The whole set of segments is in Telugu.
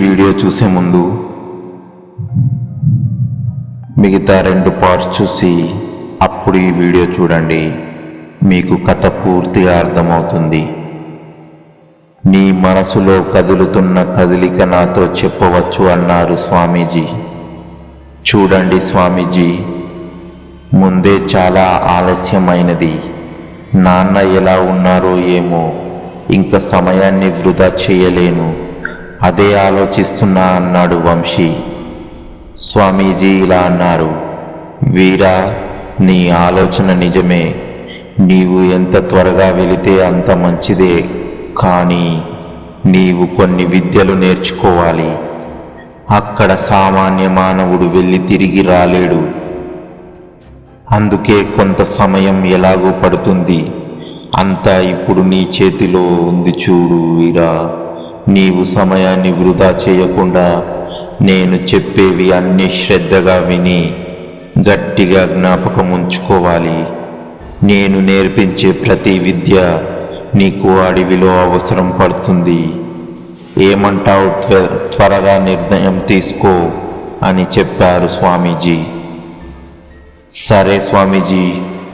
వీడియో చూసే ముందు మిగతా 2 పార్ట్స్ చూసి అప్పుడు ఈ వీడియో చూడండి. మీకు కథ పూర్తిగా అర్థమవుతుంది. నీ మనసులో కదులుతున్న కదలిక నాతో చెప్పవచ్చు అన్నారు స్వామీజీ. చూడండి స్వామీజీ, ముందే చాలా ఆలస్యమైనది. నాన్న ఎలా ఉన్నారో ఏమో, ఇంకా సమయాన్ని వృధా చేయలేను, అదే ఆలోచిస్తున్నా అన్నాడు వంశీ. స్వామీజీ ఇలా అన్నారు, వీరా, నీ ఆలోచన నిజమే. నీవు ఎంత త్వరగా వెళితే అంత మంచిదే. కానీ నీవు కొన్ని విద్యలు నేర్చుకోవాలి. అక్కడ సామాన్య మానవుడు వెళ్ళి తిరిగి రాలేడు. అందుకే కొంత సమయం ఎలాగో పడుతుంది. అంతా ఇప్పుడు నీ చేతిలో ఉంది. చూడు వీరా, నీవు సమయాన్ని వృధా చేయకుండా నేను చెప్పేవి అన్ని శ్రద్ధగా విని గట్టిగా జ్ఞాపకం ఉంచుకోవాలి. నేను నేర్పించే ప్రతి విద్య నీకు అడవిలో అవసరం పడుతుంది. ఏమంటావు? త్వరగా నిర్ణయం తీసుకో అని చెప్పారు స్వామీజీ. సరే స్వామీజీ,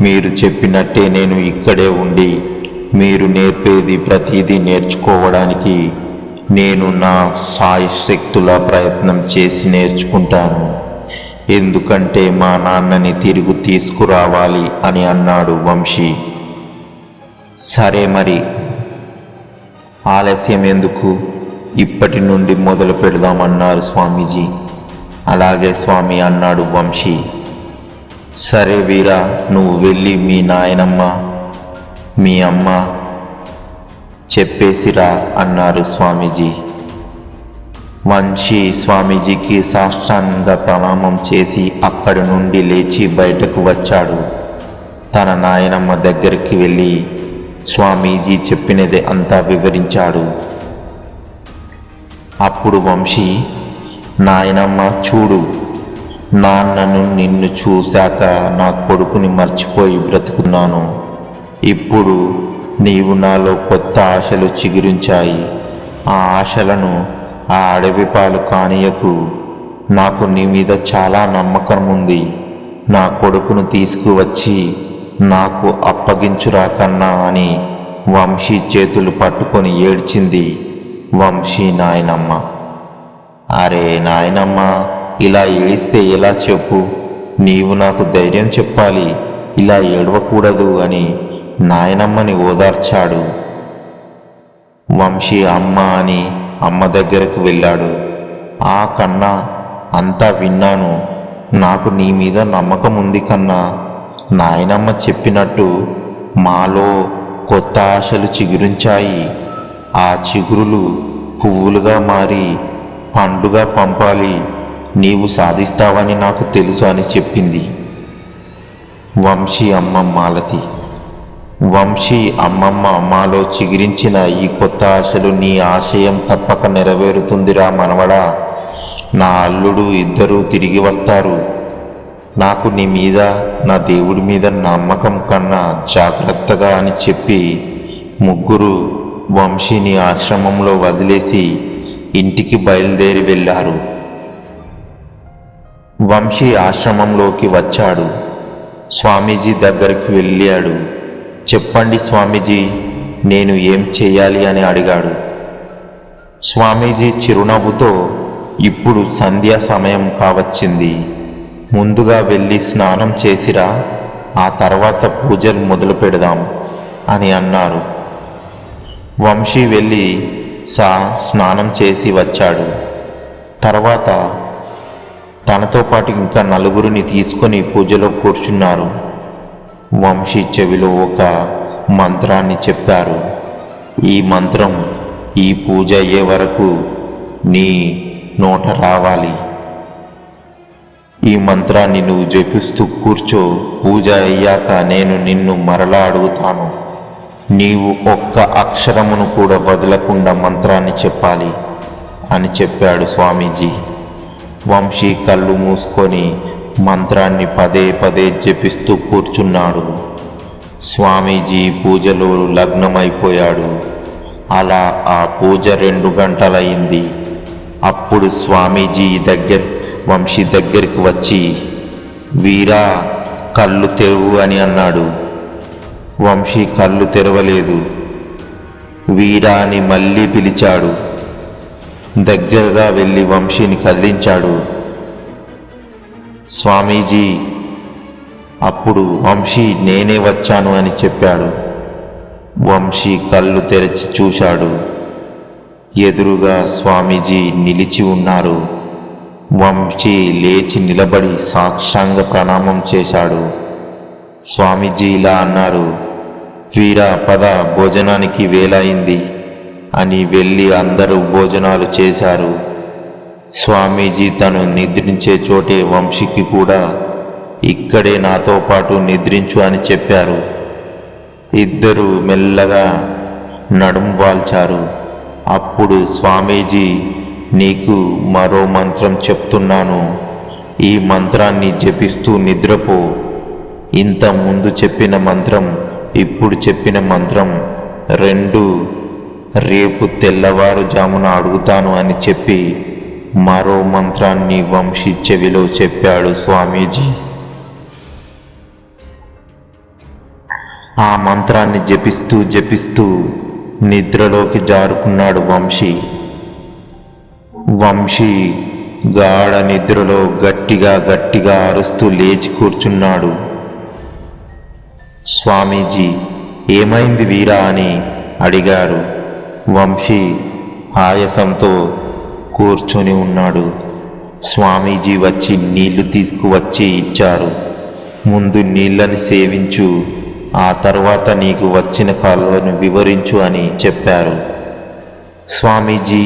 మీరు చెప్పినట్టే నేను ఇక్కడే ఉండి మీరు నేర్పేది ప్రతిదీ నేర్చుకోవడానికి నేను నా శాయశక్తుల ప్రయత్నం చేసి నేర్చుకుంటాను. ఎందుకంటే మా నాన్నని తిరిగి తీసుకురావాలి అని అన్నాడు వంశీ. సరే మరి ఆలస్యం ఎందుకు, ఇప్పటి నుండి మొదలు పెడదామన్నారు స్వామీజీ. అలాగే స్వామి అన్నాడు వంశీ. సరే వీరా, నువ్వు వెళ్ళి మీ నాయనమ్మ మీ అమ్మ చెప్పేసిరా అన్నారు స్వామీజీ. వంశీ స్వామీజీకి సాష్టాంగ ప్రణామం చేసి అక్కడి నుండి లేచి బయటకు వచ్చాడు. తన నాయనమ్మ దగ్గరికి వెళ్ళి స్వామీజీ చెప్పినది అంతా వివరించాడు. అప్పుడు వంశీ, నాయనమ్మ చూడు, నాన్నను నిన్ను చూశాక నా కొడుకుని మర్చిపోయి బ్రతుకున్నాను. ఇప్పుడు నీవు నాలో కొత్త ఆశలు చిగురించాయి. ఆ ఆశలను ఆ అడవి పాలు కానీయకు. నాకు నీ మీద చాలా నమ్మకం ఉంది. నా కొడుకును తీసుకువచ్చి నాకు అప్పగించురా కన్నా అని వంశీ చేతులు పట్టుకొని ఏడ్చింది వంశీ నాయనమ్మ. అరే నాయనమ్మ, ఇలా ఏడిస్తే ఎలా చెప్పు? నీవు నాకు ధైర్యం చెప్పాలి, ఇలా ఏడవకూడదు అని నాయనమ్మని ఓదార్చాడు. వంశీ అమ్మ అని అమ్మ దగ్గరకు వెళ్ళాడు. ఆ కన్నా, అంతా విన్నాను. నాకు నీ మీద నమ్మకం ఉంది కన్నా. నాయనమ్మ చెప్పినట్టు మాలో కొత్త ఆశలు చిగురించాయి. ఆ చిగురులు పువ్వులుగా మారి పండుగా పంపాలి. నీవు సాధిస్తావని నాకు తెలుసు అని చెప్పింది వంశీ అమ్మమ్మ మాలతి. వంశీ అమ్మమ్మ మాలో చిగురించిన ఈ కొత్త ఆశలు నీ ఆశయం తప్పక నెరవేరుతుందిరా మనవడా. నా అల్లుడు ఇద్దరూ తిరిగి వస్తారు. నాకు నీ మీద, నా దేవుడి మీద నమ్మకం కన్నా జాగ్రత్తగా అని చెప్పి ముగ్గురు వంశీని ఆశ్రమంలో వదిలేసి ఇంటికి బయలుదేరి వెళ్ళారు. వంశీ ఆశ్రమంలోకి వచ్చాడు. స్వామీజీ దగ్గరికి వెళ్ళాడు. చెప్పండి స్వామీజీ, నేను ఏం చేయాలి అని అడిగాడు. స్వామీజీ చిరునవ్వుతో, ఇప్పుడు సంధ్యా సమయం కావచ్చింది. ముందుగా వెళ్ళి స్నానం చేసిరా, ఆ తర్వాత పూజలు మొదలు పెడదాం అని అన్నారు. వంశీ వెళ్ళి స్నానం చేసి వచ్చాడు. తర్వాత తనతో పాటు ఇంకా 4గురిని తీసుకొని పూజలో కూర్చున్నారు. వంశీ చెవిలో ఒక మంత్రాన్ని చెప్పారు. ఈ మంత్రం ఈ పూజ అయ్యే వరకు నీ నోట రావాలి. ఈ మంత్రాన్ని నువ్వు జపిస్తూ కూర్చో. పూజ అయ్యాక నేను నిన్ను మరలా అడుగుతాను. నీవు ఒక్క అక్షరమును కూడా వదలకుండా మంత్రాన్ని చెప్పాలి అని చెప్పాడు స్వామీజీ. వంశీ కళ్ళు మూసుకొని మంత్రాన్ని పదే పదే జపిస్తూ కూర్చున్నాడు. స్వామీజీ పూజలో లగ్నమైపోయాడు. అలా ఆ పూజ 2 గంటలయింది. అప్పుడు స్వామీజీ వంశీ దగ్గరికి వచ్చి, వీరా కళ్ళు తెరువు అని అన్నాడు. వంశీ కళ్ళు తెరవలేదు. వీరా అని మళ్ళీ పిలిచాడు. దగ్గరగా వెళ్ళి వంశీని కదిలించాడు. స్వామీజీ. అప్పుడు వంశీ నేనే వచ్చాను అని చెప్పాడు. వంశీ కళ్ళు తెరచి చూశాడు. ఎదురుగా స్వామీజీ నిలిచి ఉన్నారు. వంశీ లేచి నిలబడి సాష్టాంగ ప్రణామం చేశాడు. స్వామీజీ ఇలా అన్నారు, వీరా పద, భోజనానికి వేళయింది అని వెళ్ళి అందరూ భోజనాలు చేశారు. స్వామీజీ తను నిద్రించే చోటే వంశీకి కూడా ఇక్కడే నాతో పాటు నిద్రించు అని చెప్పారు. ఇద్దరూ మెల్లగా నడుం వాల్చారు. అప్పుడు స్వామీజీ, నీకు మరో మంత్రం చెప్తున్నాను, ఈ మంత్రాన్ని జపిస్తూ నిద్రపో. ఇంత ముందు చెప్పిన మంత్రం, ఇప్పుడు చెప్పిన మంత్రం రెండు రేపు తెల్లవారుజామున అడుగుతాను అని చెప్పి మరో మంత్రాన్ని వంశీ చెవిలో చెప్పాడు స్వామీజీ. ఆ మంత్రాన్ని జపిస్తూ జపిస్తూ నిద్రలోకి జారుకున్నాడు వంశీ. వంశీ గాఢ నిద్రలో గట్టిగా గట్టిగా అరుస్తూ లేచి కూర్చున్నాడు. స్వామీజీ, ఏమైంది వీరా అని అడిగాడు. వంశీ ఆయాసంతో కూర్చొని ఉన్నాడు. స్వామీజీ వచ్చి నీళ్లు తీసుకువచ్చి ఇచ్చారు. ముందు నీళ్ళని సేవించు, ఆ తర్వాత నీకు వచ్చిన కలను వివరించు అని చెప్పారు. స్వామీజీ.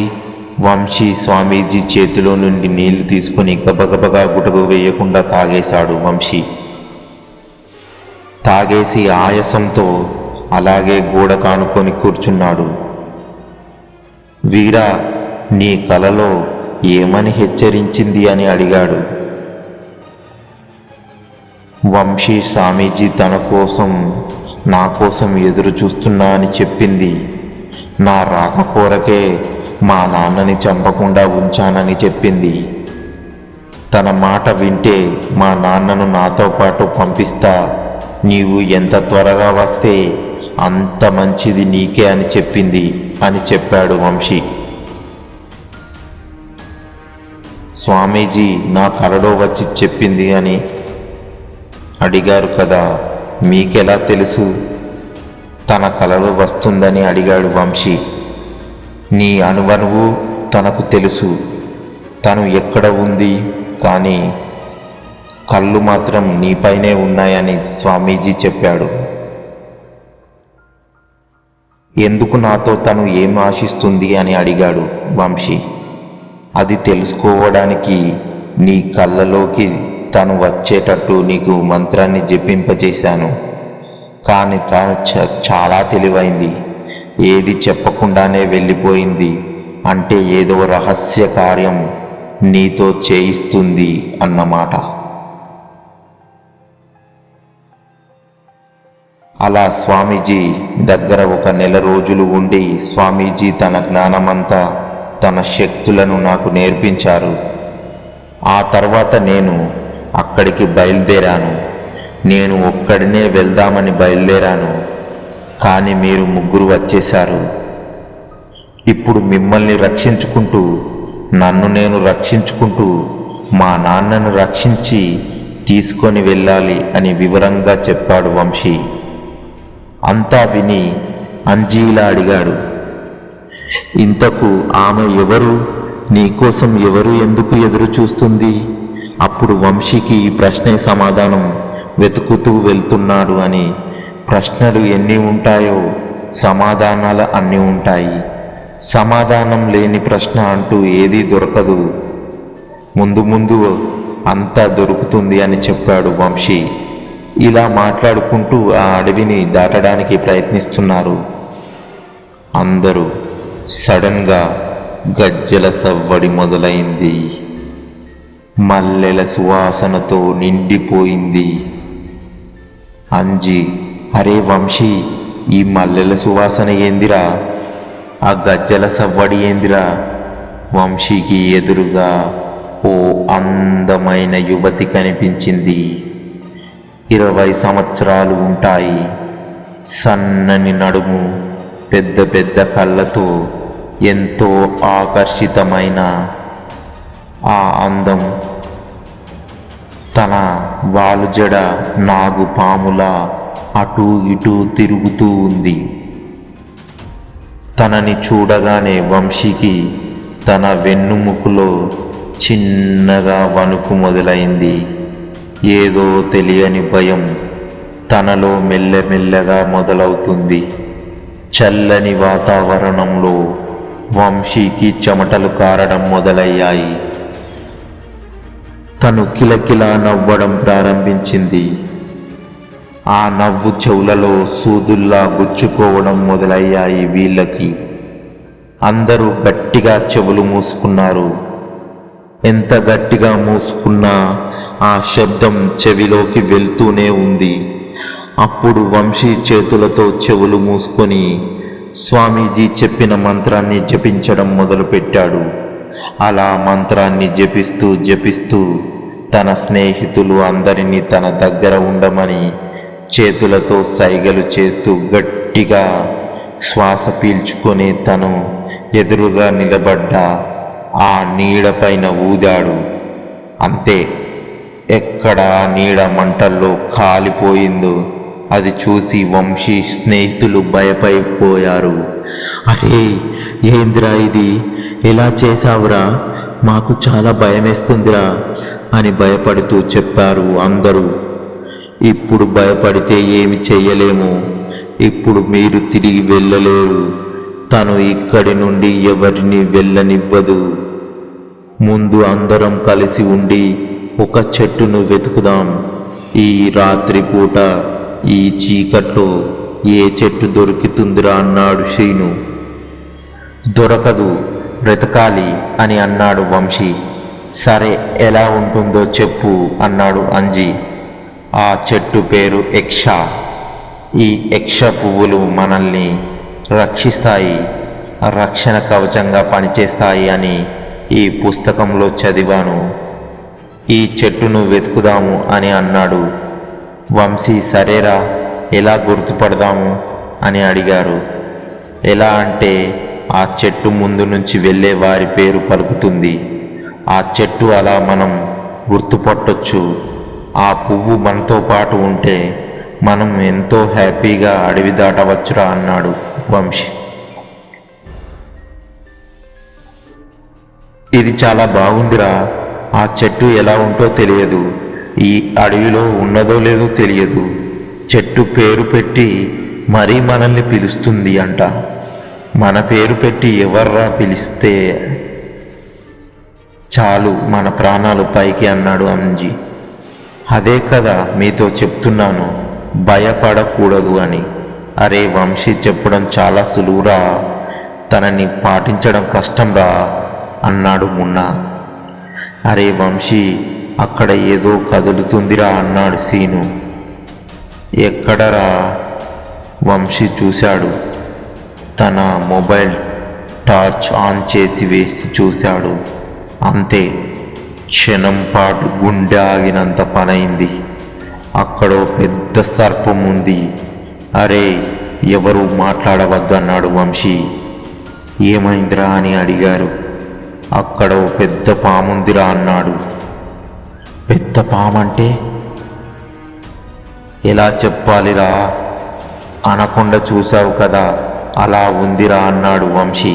వంశీ స్వామీజీ చేతిలో నుండి నీళ్లు తీసుకుని గబగబగా గుటకు వేయకుండా తాగేశాడు. వంశీ తాగేసి ఆయాసంతో అలాగే గోడ కానుకొని కూర్చున్నాడు. వీరా, నీ కలలో ఏమని హెచ్చరించింది అని అడిగాడు. వంశీ స్వామీజీ తన కోసం నా కోసం ఎదురు చూస్తున్నా అని చెప్పింది. నా రాక కోరకే మా నాన్నని చంపకుండా ఉంచానని చెప్పింది. తన మాట వింటే మా నాన్నను నాతో పాటు పంపిస్తా, నీవు ఎంత త్వరగా వస్తే అంత మంచిది నీకే అని చెప్పింది అని చెప్పాడు వంశీ. స్వామీజీ నా కలలో వచ్చి చెప్పింది అని అడిగారు కదా, మీకెలా తెలుసు? తన కలలో వస్తుందని అడిగాడు వంశీ. నీ అనువనువు తనకు తెలుసు, తను ఎక్కడ ఉంది, కానీ కళ్ళు మాత్రం నీపైనే ఉన్నాయని స్వామీజీ చెప్పాడు. ఎందుకు నాతో తను ఏం ఆశిస్తుంది అని అడిగాడు వంశీ. అది తెలుసుకోవడానికి నీ కళ్ళలోకి తను వచ్చేటట్టు నీకు మంత్రాన్ని జపింపజేశాను. కానీ తను చాలా తెలివైంది, ఏది చెప్పకుండానే వెళ్ళిపోయింది. అంటే ఏదో రహస్య కార్యం నీతో చేయిస్తుంది అన్నమాట. అలా స్వామీజీ దగ్గర 1 నెల రోజులు ఉండి స్వామీజీ తన జ్ఞానమంతా తన శక్తులను నాకు నేర్పించారు. ఆ తర్వాత నేను అక్కడికి బయలుదేరాను. నేను ఒక్కడినే వెళ్దామని బయలుదేరాను, కానీ మీరు ముగ్గురు వచ్చేశారు. ఇప్పుడు మిమ్మల్ని రక్షించుకుంటూ, నన్ను నేను రక్షించుకుంటూ మా నాన్నను రక్షించి తీసుకొని వెళ్ళాలి అని వివరంగా చెప్పాడు వంశీ. అంతా విని అంజీలా అడిగాడు, ఇంతకు ఆమె ఎవరు? నీకోసం ఎవరు ఎందుకు ఎదురు చూస్తుంది? అప్పుడు వంశీకి ఈ ప్రశ్నే సమాధానం వెతుకుతూ వెళ్తున్నాడు అని. ప్రశ్నలు ఎన్ని ఉంటాయో సమాధానాలు అన్నీ ఉంటాయి. సమాధానం లేని ప్రశ్న అంటూ ఏదీ దొరకదు. ముందు ముందు అంతా దొరుకుతుంది అని చెప్పాడు వంశీ. ఇలా మాట్లాడుకుంటూ ఆ అడవిని దాటడానికి ప్రయత్నిస్తున్నారు అందరూ. సడన్గా గజ్జల సవ్వడి మొదలైంది. మల్లెల సువాసనతో నిండిపోయింది. అంజి, అరే వంశీ, ఈ మల్లెల సువాసన ఏందిరా? ఆ గజ్జల సవ్వడి ఏందిరా? వంశీకి ఎదురుగా ఓ అందమైన యువతి కనిపించింది. 20 సంవత్సరాలు ఉంటాయి. సన్నని నడుము, పెద్ద పెద్ద కళ్ళతో ఎంతో ఆకర్షితమైన ఆ అందం తన వాలుజడ నాగుపాములా అటూ ఇటూ తిరుగుతూ ఉంది. తనని చూడగానే వంశీకి తన వెన్నుముకలో చిన్నగా వణుకు మొదలైంది. ఏదో తెలియని భయం తనలో మెల్లమెల్లగా మొదలవుతుంది. చల్లని వాతావరణంలో వంశీకి చెమటలు కారడం మొదలయ్యాయి. తను కిలకిలా నవ్వడం ప్రారంభించింది. ఆ నవ్వు చెవులలో సూదుల్లా గుచ్చుకోవడం మొదలయ్యాయి వీళ్ళకి. అందరూ గట్టిగా చెవులు మూసుకున్నారు. ఎంత గట్టిగా మూసుకున్నా ఆ శబ్దం చెవిలోకి వెళ్తూనే ఉంది. అప్పుడు వంశీ చేతులతో చెవులు మూసుకొని స్వామీజీ చెప్పిన మంత్రాన్ని జపించడం మొదలుపెట్టాడు. అలా మంత్రాన్ని జపిస్తూ జపిస్తూ తన స్నేహితులు అందరినీ తన దగ్గర ఉండమని చేతులతో సైగలు చేస్తూ గట్టిగా శ్వాస పీల్చుకొని తను ఎదురుగా నిలబడ్డ ఆ నీడపైన ఊదాడు. అంతే, ఎక్కడ నీడ మంటల్లో కాలిపోయిందో అది చూసి వంశీ స్నేహితులు భయపడిపోయారు. అరే ఏంద్రా ఇది, ఎలా చేశావురా, మాకు చాలా భయమేస్తుందిరా అని భయపడుతూ చెప్పారు అందరూ. ఇప్పుడు భయపడితే ఏమి చెయ్యలేము. ఇప్పుడు మీరు తిరిగి వెళ్ళలేరు. తను ఇక్కడి నుండి ఎవరిని వెళ్ళనివ్వదు. ముందు అందరం కలిసి ఉండి ఒక చెట్టును వెతుకుదాం. ఈ రాత్రి పూట ఈ చీకట్లో ఏ చెట్టు దొరుకుతుందిరా అన్నాడు శ్రీను. దొరకదు, బ్రతకాలి అని అన్నాడు వంశీ. సరే, ఎలా ఉంటుందో చెప్పు అన్నాడు అంజీ. ఆ చెట్టు పేరు యక్ష. ఈ యక్ష పువ్వులు మనల్ని రక్షిస్తాయి, రక్షణ కవచంగా పనిచేస్తాయి అని ఈ పుస్తకంలో చదివాను. ఈ చెట్టును వెతుకుదాము అని అన్నాడు వంశీ. సరేరా, ఎలా గుర్తుపడదాము అని అడిగారు. ఎలా అంటే ఆ చెట్టు ముందు నుంచి వెళ్ళే వారి పేరు పలుకుతుంది. ఆ చెట్టు అలా మనం గుర్తుపట్టొచ్చు. ఆ పువ్వు మనతో పాటు ఉంటే మనం ఎంతో హ్యాపీగా అడవి దాటవచ్చురా అన్నాడు వంశీ. ఇది చాలా బాగుందిరా. ఆ చెట్టు ఎలా ఉంటో తెలియదు, ఈ అడవిలో ఉన్నదో లేదో తెలియదు. చెట్టు పేరు పెట్టి మరీ మనల్ని పిలుస్తుంది అంట. మన పేరు పెట్టి ఎవర్రా పిలిస్తే చాలు మన ప్రాణాలు పైకి అన్నాడు అంజీ. అదే కదా మీతో చెప్తున్నాను, భయపడకూడదు అని. అరే వంశీ, చెప్పడం చాలా సులువురా, తనని పాటించడం కష్టంరా అన్నాడు మున్నా. అరే వంశీ, అక్కడ ఏదో కదులుతుందిరా అన్నాడు సీను. ఎక్కడరా? వంశీ చూశాడు. తన మొబైల్ టార్చ్ ఆన్ చేసి వేసి చూశాడు. అంతే, క్షణం పాటు గుండె ఆగినంత పనైంది. అక్కడో పెద్ద సర్పం ఉంది. అరే ఎవరు మాట్లాడవద్దు అన్నాడు వంశీ. ఏమైందిరా అని అడిగారు. అక్కడో పెద్ద పాముందిరా అన్నాడు. పెద్ద పామంటే ఎలా చెప్పాలిరా? అనకొండ చూశావు కదా, అలా ఉందిరా అన్నాడు వంశీ.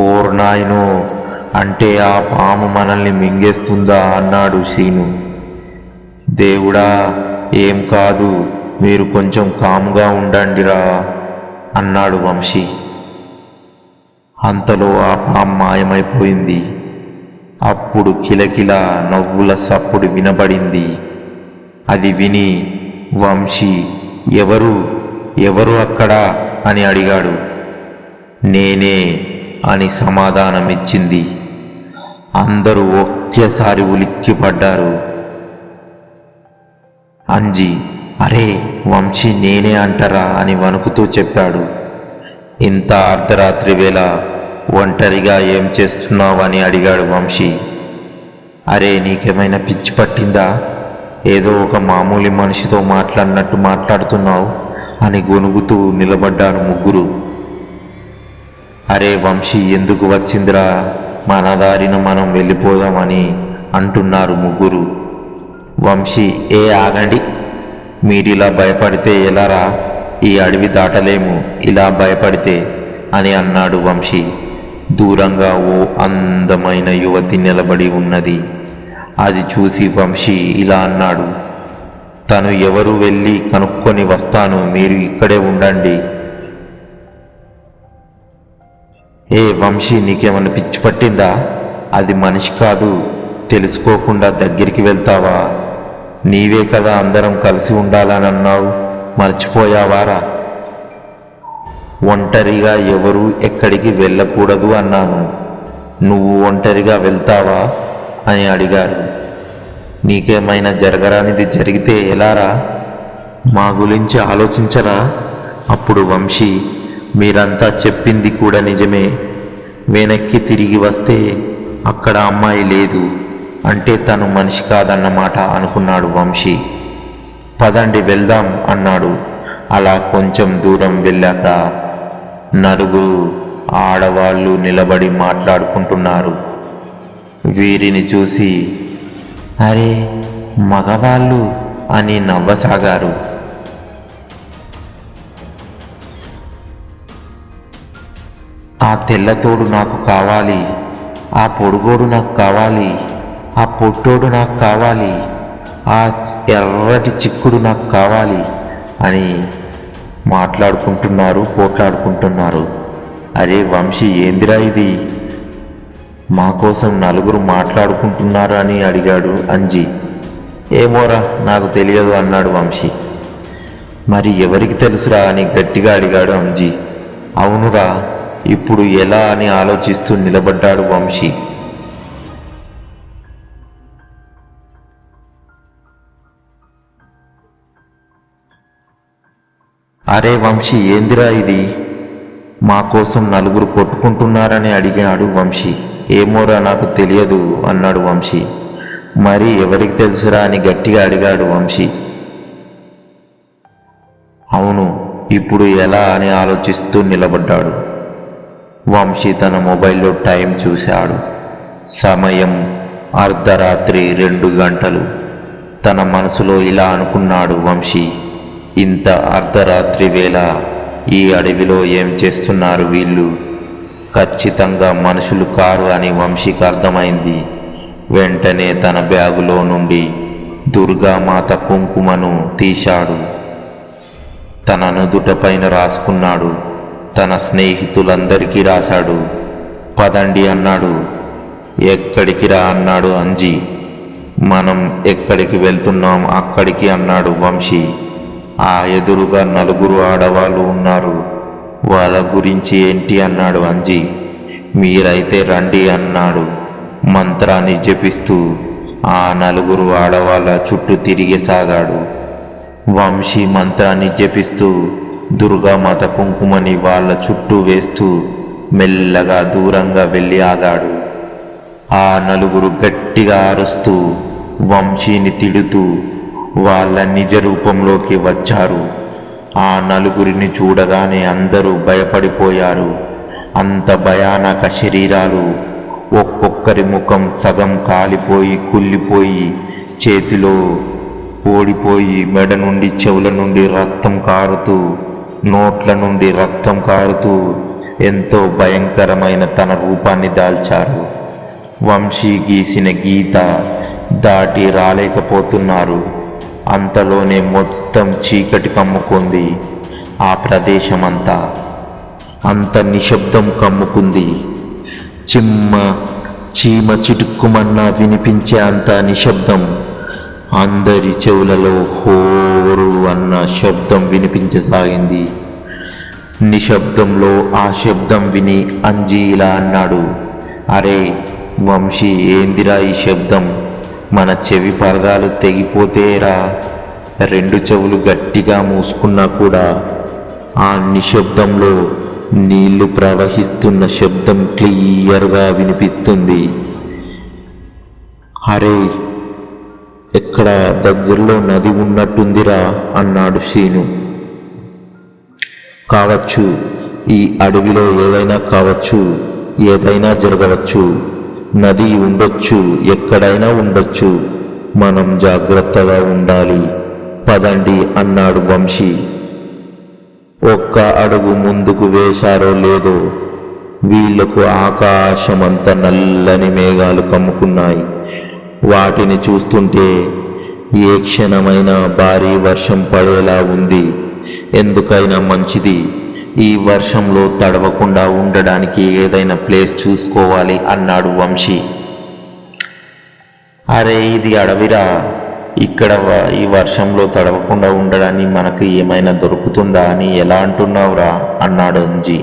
ఓర్నాయనో, అంటే ఆ పాము మనల్ని మింగేస్తుందా అన్నాడు శ్రీను. దేవుడా, ఏం కాదు, మీరు కొంచెం కాముగా ఉండండిరా అన్నాడు వంశీ. అంతలో ఆ పాము మాయమైపోయింది. అప్పుడు కిలకిల నవ్వుల సప్పుడు వినబడింది. అది విని వంశీ ఎవరు ఎవరు అక్కడ అని అడిగాడు. నేనే అని సమాధానమిచ్చింది. అందరూ ఒకేసారి ఉలిక్కిపడ్డారు. అంజీ, అరే వంశీ నేనే అంటారా అని వణుకుతూ చెప్పాడు. ఇంత అర్ధరాత్రి వేళ ఒంటరిగా ఏం చేస్తున్నావు అని అడిగాడు వంశీ. అరే, నీకేమైనా పిచ్చి పట్టిందా? ఏదో ఒక మామూలు మనిషితో మాట్లాడినట్టు మాట్లాడుతున్నావు అని గొనుగుతూ నిలబడ్డారు ముగ్గురు. అరే వంశీ, ఎందుకు వచ్చిందిరా, మన దారిన మనం వెళ్ళిపోదామని అంటున్నారు ముగ్గురు. వంశీ, ఆగండి, మీరిలా భయపడితే ఎలారా, ఈ అడవి దాటలేము ఇలా భయపడితే అని అన్నాడు వంశీ. దూరంగా ఓ అందమైన యువతి నిలబడి ఉన్నది. అది చూసి వంశీ ఇలా అన్నాడు, తను ఎవరు, వెళ్ళి కనుక్కొని వస్తాను, మీరు ఇక్కడే ఉండండి. వంశీ, నీకేమన్నా పిచ్చి పట్టిందా? అది మనిషి కాదు, తెలుసుకోకుండా దగ్గరికి వెళ్తావా? నీవే కదా అందరం కలిసి ఉండాలని అన్నావు, మర్చిపోయావారా? ఒంటరిగా ఎవరు ఎక్కడికి వెళ్ళకూడదు అన్నాను, నువ్వు ఒంటరిగా వెళ్తావా అని అడిగారు. నీకేమైనా జరగరానిది జరిగితే ఎలారా? మా గురించి ఆలోచించరా? అప్పుడు వంశీ, మీరంతా చెప్పింది కూడా నిజమే, వెనక్కి తిరిగి వస్తే అక్కడ అమ్మాయి లేదు అంటే తను మనిషి కాదన్నమాట అనుకున్నాడు వంశీ. పదండి వెళ్దాం అన్నాడు. అలా కొంచెం దూరం వెళ్ళాక నలుగురు ఆడవాళ్ళు నిలబడి మాట్లాడుకుంటున్నారు. వీరిని చూసి అరే మగవాళ్ళు అని నవ్వసాగారు. ఆ తెల్లతోడు నాకు కావాలి, ఆ పొడుగోడు నాకు కావాలి, ఆ పొట్టోడు నాకు కావాలి, ఆ ఎర్రటి చిక్కుడు నాకు కావాలి అని మాట్లాడుకుంటున్నారు, పోట్లాడుకుంటున్నారు. అరే వంశీ, ఏందిరా ఇది, మా కోసం నలుగురు మాట్లాడుకుంటున్నారు అని అడిగాడు అంజీ. ఏమోరా, నాకు తెలియదు అన్నాడు వంశీ. మరి ఎవరికి తెలుసురా అని గట్టిగా అడిగాడు అంజీ. అవునురా, ఇప్పుడు ఎలా అని ఆలోచిస్తూ నిలబడ్డాడు వంశీ. అరే వంశీ, ఏందిరా ఇది, మా కోసం నలుగురు కొట్టుకుంటున్నారని అడిగాడు వంశీ. ఏమోరా, నాకు తెలియదు అన్నాడు వంశీ. మరి ఎవరికి తెలుసురా అని గట్టిగా అడిగాడు వంశీ. అవును, ఇప్పుడు ఎలా అని ఆలోచిస్తూ నిలబడ్డాడు వంశీ. తన మొబైల్లో టైం చూశాడు. సమయం అర్ధరాత్రి 2 గంటలు. తన మనసులో ఇలా అనుకున్నాడు వంశీ, ఇంత అర్ధరాత్రి వేళ ఈ అడవిలో ఏం చేస్తున్నారు వీళ్ళు? ఖచ్చితంగా మనుషులు కారు అని వంశీకి అర్థమైంది. వెంటనే తన బ్యాగులో నుండి దుర్గామాత కుంకుమను తీశాడు. తన నుదుటపైన రాసుకున్నాడు. తన స్నేహితులందరికీ రాశాడు. పదండి అన్నాడు. ఎక్కడికి రా అన్నాడు అంజీ. మనం ఎక్కడికి వెళ్తున్నాం అక్కడికి అన్నాడు వంశీ. ఆ ఎదురుగా నలుగురు ఆడవాళ్ళు ఉన్నారు, వాళ్ళ గురించి ఏంటి అన్నాడు అంజీ. మీరైతే రండి అన్నాడు మంత్రాన్ని జపిస్తూ. ఆ నలుగురు ఆడవాళ్ళ చుట్టూ తిరిగేసాగాడు. వంశీ మంత్రాన్ని జపిస్తూ దుర్గామాత కుంకుమని వాళ్ళ చుట్టూ వేస్తూ మెల్లగా దూరంగా వెళ్ళి ఆగాడు. ఆ నలుగురు గట్టిగా అరుస్తూ వంశీని తిడుతూ వాళ్ళ నిజ రూపంలోకి వచ్చారు. ఆ నలుగురిని చూడగానే అందరూ భయపడిపోయారు. అంత భయానక శరీరాలు, ఒక్కొక్కరి ముఖం సగం కాలిపోయి కుళ్ళిపోయి, చేతిలో ఓడిపోయి, మెడ నుండి చెవుల నుండి రక్తం కారుతూ, నోట్ల నుండి రక్తం కారుతూ ఎంతో భయంకరమైన తన రూపాన్ని దాల్చారు. వంశీ గీసిన గీత దాటి రాలేకపోతున్నారు. అంతలోనే మొత్తం చీకటి కమ్ముకుంది. ఆ ప్రదేశమంతా అంత నిశ్శబ్దం కమ్ముకుంది. చీమ చిటుక్కుమన్నా వినిపించే అంత నిశ్శబ్దం. అందరి చెవులలో హోరు అన్న శబ్దం వినిపించసాగింది. నిశ్శబ్దంలో ఆ శబ్దం విని అంజీ ఇలా అన్నాడు. అరే వంశీ, ఏందిరా ఈ శబ్దం? మన చెవి పరదాలు తెగిపోతేరా. 2 చెవులు గట్టిగా మూసుకున్నా కూడా ఆ నిశ్శబ్దంలో నీళ్లు ప్రవహిస్తున్న శబ్దం క్లియర్గా వినిపిస్తుంది. అరే, ఎక్కడ దగ్గరలో నది ఉన్నట్టుందిరా అన్నాడు శీను. కావచ్చు, ఈ అడవిలో ఏదైనా కావచ్చు, ఏదైనా జరగవచ్చు. నది ఉండొచ్చు, ఎక్కడైనా ఉండొచ్చు. మనం జాగ్రత్తగా ఉండాలి, పదండి అన్నాడు వంశీ. ఒక్క అడుగు ముందుకు వేశారో లేదో వీళ్లకు ఆకాశమంత నల్లని మేఘాలు కమ్ముకున్నాయి. వాటిని చూస్తుంటే ఏ క్షణమైనా భారీ వర్షం పడేలా ఉంది. ఎందుకైనా మంచిది, ఈ వర్షంలో తడవకుండా ఉండడానికి ఏదైనా ప్లేస్ చూసుకోవాలి అన్నాడు వంశీ. అరే, ఇది అడవిరా, ఇక్కడ ఈ వర్షంలో తడవకుండా ఉండడానికి మనకు ఏమైనా దొరుకుతుందా అని ఎలా అంటున్నావురా అన్నాడు అంజీ.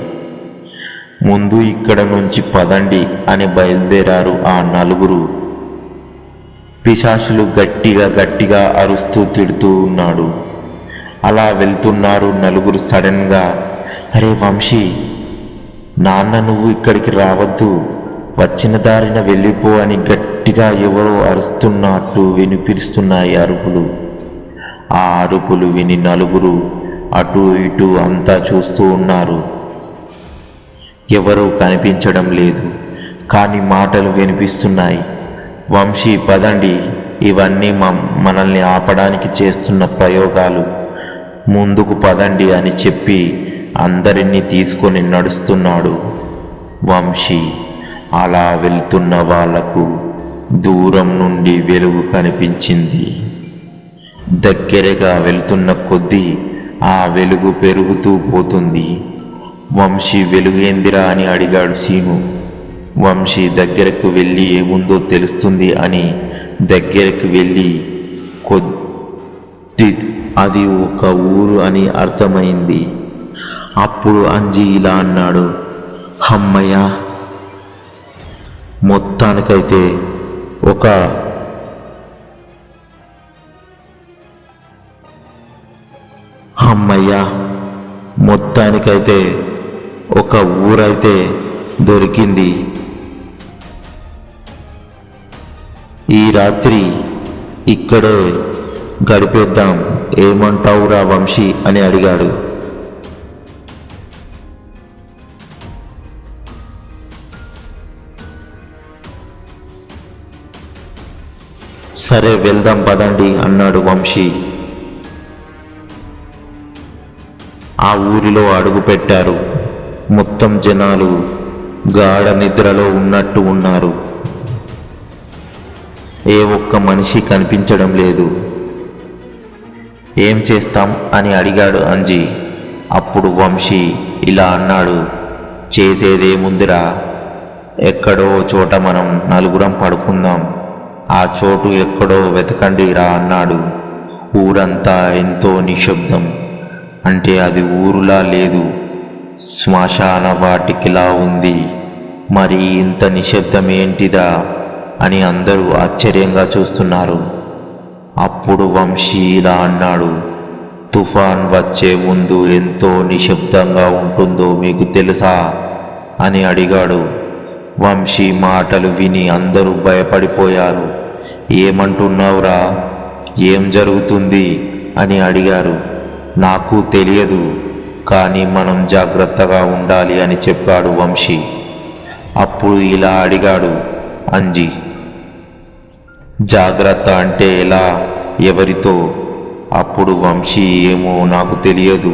ముందు ఇక్కడ నుంచి పదండి అని బయలుదేరారు ఆ నలుగురు. పిశాచులు గట్టిగా గట్టిగా అరుస్తూ తిడుతూ ఉన్నాడు. అలా వెళ్తున్నారు నలుగురు. సడన్గా, అరే వంశీ, నాన్న నువ్వు ఇక్కడికి రావద్దు, వచ్చిన దారిన వెళ్ళిపో అని గట్టిగా ఎవరో అరుస్తున్నట్టు వినిపిస్తున్నాయి అరుపులు. ఆ అరుపులు విని నలుగురు అటు ఇటు అంతా చూస్తూ ఉన్నారు. ఎవరూ కనిపించడం లేదు, కానీ మాటలు వినిపిస్తున్నాయి. వంశీ, పదండి, ఇవన్నీ మనల్ని ఆపడానికి చేస్తున్న ప్రయోగాలు, ముందుకు పదండి అని చెప్పి అందరినీ తీసుకొని నడుస్తున్నాడు వంశీ. అలా వెళ్తున్న వాళ్లకు దూరం నుండి వెలుగు కనిపించింది. దగ్గరగా వెళ్తున్న కొద్దీ ఆ వెలుగు పెరుగుతూ పోతుంది. వంశీ, వెలుగేందిరా అని అడిగాడు శీను. వంశీ దగ్గరకు వెళ్ళి ఏముందో తెలుస్తుంది అని దగ్గరకు వెళ్ళి కొద్ది అది ఒక ఊరు అని అర్థమైంది. అప్పుడు అంజీ ఇలా అన్నాడు, అమ్మయ్య, మొత్తానికైతే ఒక ఊరైతే దొరికింది. ఈ రాత్రి ఇక్కడే గడిపేద్దాం, ఏమంటావురా వంశీ అని అడిగాడు. సరే వెళ్దాం పదండి అన్నాడు వంశీ. ఆ ఊరిలో అడుగు పెట్టారు. మొత్తం జనాలు గాఢ నిద్రలో ఉన్నట్టు ఉన్నారు. ఏ ఒక్క మనిషి కనిపించడం లేదు. ఏం చేస్తాం అని అడిగాడు అంజీ. అప్పుడు వంశీ ఇలా అన్నాడు, చేసేదేముందిరా, ఎక్కడో చోట మనం నలుగురం పడుకుందాం, ఆ చోటు ఎక్కడో వెతకండి రా అన్నాడు. ఊరంతా ఎంతో నిశ్శబ్దం. అంటే అది ఊరులా లేదు, శ్మశాన వాటికిలా ఉంది. మరి ఇంత నిశ్శబ్దం ఏంటిదా అని అందరూ ఆశ్చర్యంగా చూస్తున్నారు. అప్పుడు వంశీ ఇలా అన్నాడు, తుఫాన్ వచ్చే ముందు ఎంతో నిశ్శబ్దంగా ఉంటుందో మీకు తెలుసా అని అడిగాడు. వంశీ మాటలు విని అందరూ భయపడిపోయారు. ఏమంటున్నావురా, ఏం జరుగుతుంది అని అడిగారు. నాకు తెలియదు, కానీ మనం జాగ్రత్తగా ఉండాలి అని చెప్పాడు వంశీ. అప్పుడు ఇలా అడిగాడు అంజీ, జాగ్రత్త అంటే ఎలా, ఎవరితో? అప్పుడు వంశీ, ఏమో నాకు తెలియదు,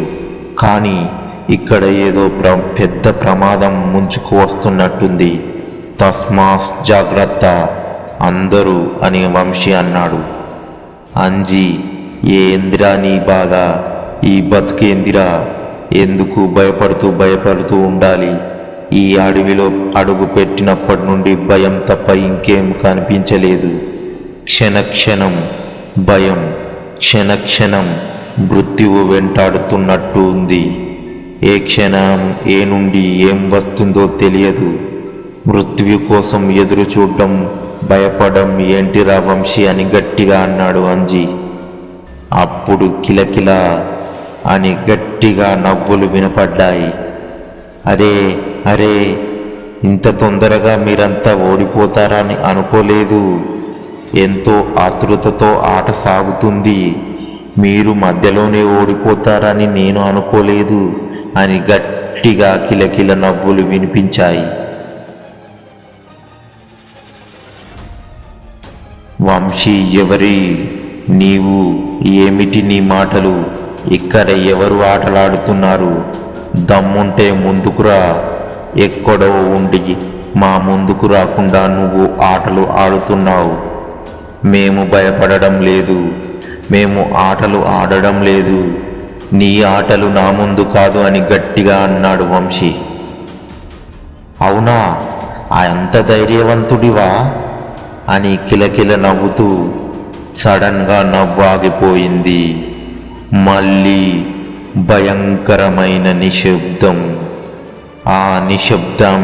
కానీ ఇక్కడ ఏదో పెద్ద ప్రమాదం ముంచుకు వస్తున్నట్టుంది, తస్మాత్ జాగ్రత్త అందరూ అని వంశీ అన్నాడు. అంజీ, ఏందిరా నీ బాధ, ఈ బతుకేందిరా, ఎందుకు భయపడుతూ ఉండాలి? ఈ అడవిలో అడుగు పెట్టినప్పటి నుండి భయం తప్ప ఇంకేం కనిపించలేదు. క్షణక్షణం భయం, క్షణక్షణం మృత్యువు వెంటాడుతున్నట్టు ఉంది. ఏ క్షణం ఏ నుండి ఏం వస్తుందో తెలియదు. మృత్యు కోసం ఎదురు చూడడం, భయపడడం ఏంటిరా వంశీ అని గట్టిగా అన్నాడు అంజీ. అప్పుడు కిలకిల అని గట్టిగా నవ్వులు వినపడ్డాయి. అరే అరే, ఇంత తొందరగా మీరంతా ఓడిపోతారని అనుకోలేదు. ఎంతో ఆతృతతో ఆట సాగుతుంది. మీరు మధ్యలోనే ఓడిపోతారని నేను అనుకోలేదు అని గట్టిగా కిలకిల నవ్వులు వినిపించాయి. వంశీ, ఎవరి నీవు? ఏమిటి నీ మాటలు? ఇక్కడ ఎవరు ఆటలాడుతున్నారు? దమ్ముంటే ముందుకురా. ఎక్కడో ఉండి మా ముందుకు రాకుండా నువ్వు ఆటలు ఆడుతున్నావు. మేము భయపడడం లేదు, మేము ఆటలు ఆడడం లేదు. నీ ఆటలు నా ముందు కాదు అని గట్టిగా అన్నాడు వంశీ. అవునా, అంత ధైర్యవంతుడివా అని కిలకిల నవ్వుతూ సడన్గా నవ్వాగిపోయింది. మళ్ళీ భయంకరమైన నిశ్శబ్దం. ఆ నిశ్శబ్దం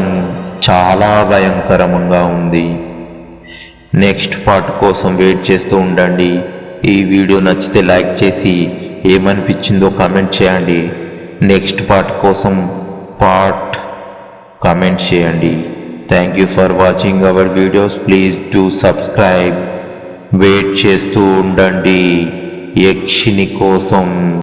చాలా భయంకరంగా ఉంది. నెక్స్ట్ పార్ట్ కోసం వెయిట్ చేస్తూ ఉండండి. ఈ వీడియో నచ్చితే లైక్ చేసి ఏమనిపించిందో కామెంట్ చేయండి. నెక్స్ట్ పార్ట్ కోసం కామెంట్ చేయండి. Thank you for watching our videos. Please do subscribe. Wait చేస్తూ ఉండండి యక్షిని కోసం.